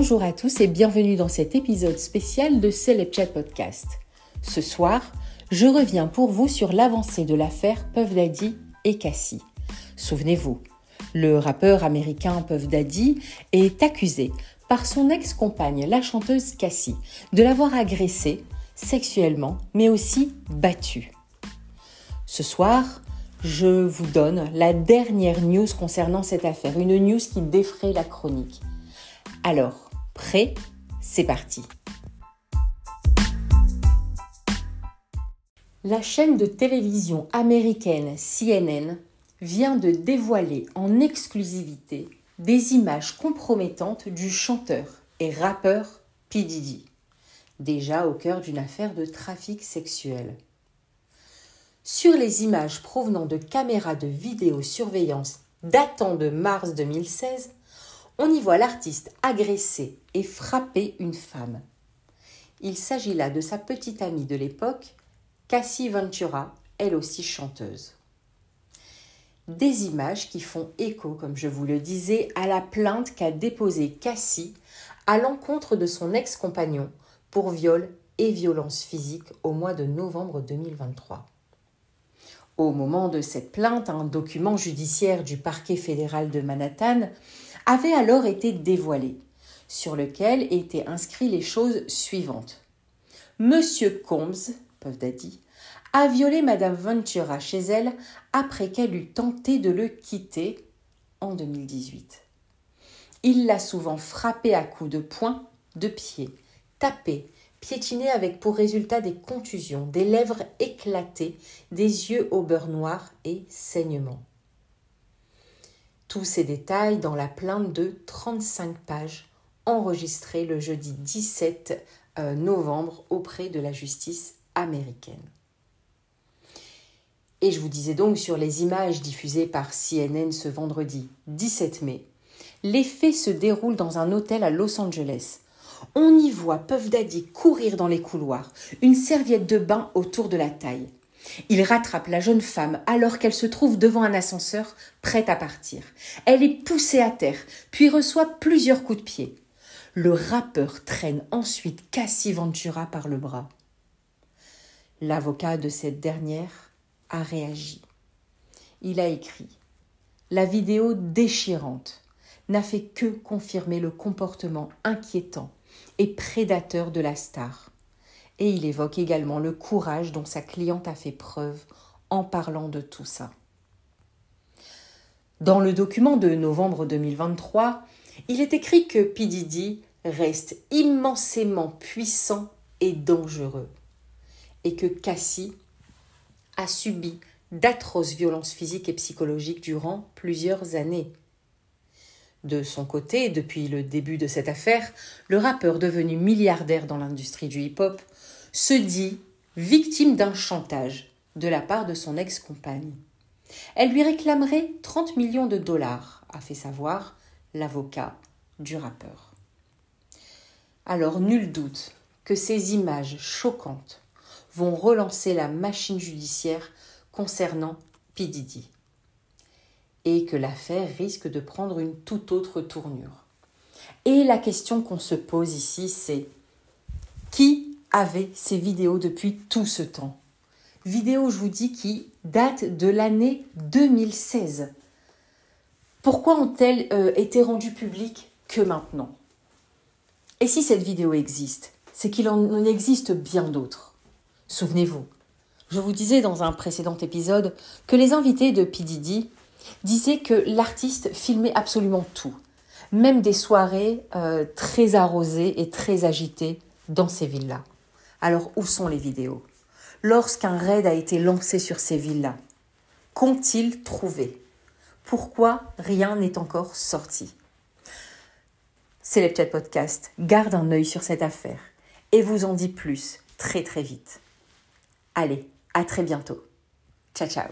Bonjour à tous et bienvenue dans cet épisode spécial de Celeb Podcast. Ce soir, je reviens pour vous sur l'avancée de l'affaire Puff Daddy et Cassie. Souvenez-vous, le rappeur américain Puff Daddy est accusé par son ex-compagne, la chanteuse Cassie, de l'avoir agressé sexuellement, mais aussi battu. Ce soir, je vous donne la dernière news concernant cette affaire, une news qui défraie la chronique. Alors, prêt ? C'est parti. La chaîne de télévision américaine CNN vient de dévoiler en exclusivité des images compromettantes du chanteur et rappeur P. Diddy, déjà au cœur d'une affaire de trafic sexuel. Sur les images provenant de caméras de vidéosurveillance datant de mars 2016, on y voit l'artiste agresser et frapper une femme. Il s'agit là de sa petite amie de l'époque, Cassie Ventura, elle aussi chanteuse. Des images qui font écho, comme je vous le disais, à la plainte qu'a déposée Cassie à l'encontre de son ex-compagnon pour viol et violence physique au mois de novembre 2023. Au moment de cette plainte, un document judiciaire du parquet fédéral de Manhattan avait alors été dévoilé, sur lequel étaient inscrites les choses suivantes. Monsieur Combs, Puff Daddy, a violé Madame Ventura chez elle après qu'elle eut tenté de le quitter en 2018. Il l'a souvent frappée à coups de poing, de pied, tapé, piétiné avec pour résultat des contusions, des lèvres éclatées, des yeux au beurre noir et saignements. Tous ces détails dans la plainte de 35 pages enregistrée le jeudi 17 novembre auprès de la justice américaine. Et je vous disais donc sur les images diffusées par CNN ce vendredi 17 mai, les faits se déroulent dans un hôtel à Los Angeles. On y voit Puff Daddy courir dans les couloirs, une serviette de bain autour de la taille. Il rattrape la jeune femme alors qu'elle se trouve devant un ascenseur prête à partir. Elle est poussée à terre, puis reçoit plusieurs coups de pied. Le rappeur traîne ensuite Cassie Ventura par le bras. L'avocat de cette dernière a réagi. Il a écrit « La vidéo déchirante n'a fait que confirmer le comportement inquiétant et prédateur de la star. » Et il évoque également le courage dont sa cliente a fait preuve en parlant de tout ça. Dans le document de novembre 2023, il est écrit que P. Diddy reste immensément puissant et dangereux et que Cassie a subi d'atroces violences physiques et psychologiques durant plusieurs années. De son côté, depuis le début de cette affaire, le rappeur devenu milliardaire dans l'industrie du hip-hop se dit victime d'un chantage de la part de son ex-compagne. Elle lui réclamerait 30 millions de dollars, a fait savoir l'avocat du rappeur. Alors, nul doute que ces images choquantes vont relancer la machine judiciaire concernant P. Diddy et que l'affaire risque de prendre une toute autre tournure. Et la question qu'on se pose ici, c'est qui avait ces vidéos depuis tout ce temps? Vidéos, je vous dis, qui datent de l'année 2016. Pourquoi ont-elles été rendues publiques que maintenant? Et si cette vidéo existe, c'est qu'il en existe bien d'autres. Souvenez-vous, je vous disais dans un précédent épisode que les invités de P. Diddy disaient que l'artiste filmait absolument tout, même des soirées très arrosées et très agitées dans ces villas. Alors, où sont les vidéos? Lorsqu'un raid a été lancé sur ces villas, qu'ont-ils trouvé? Pourquoi rien n'est encore sorti? Celeb Podcast garde un œil sur cette affaire et vous en dit plus très très vite. Allez, à très bientôt. Ciao ciao.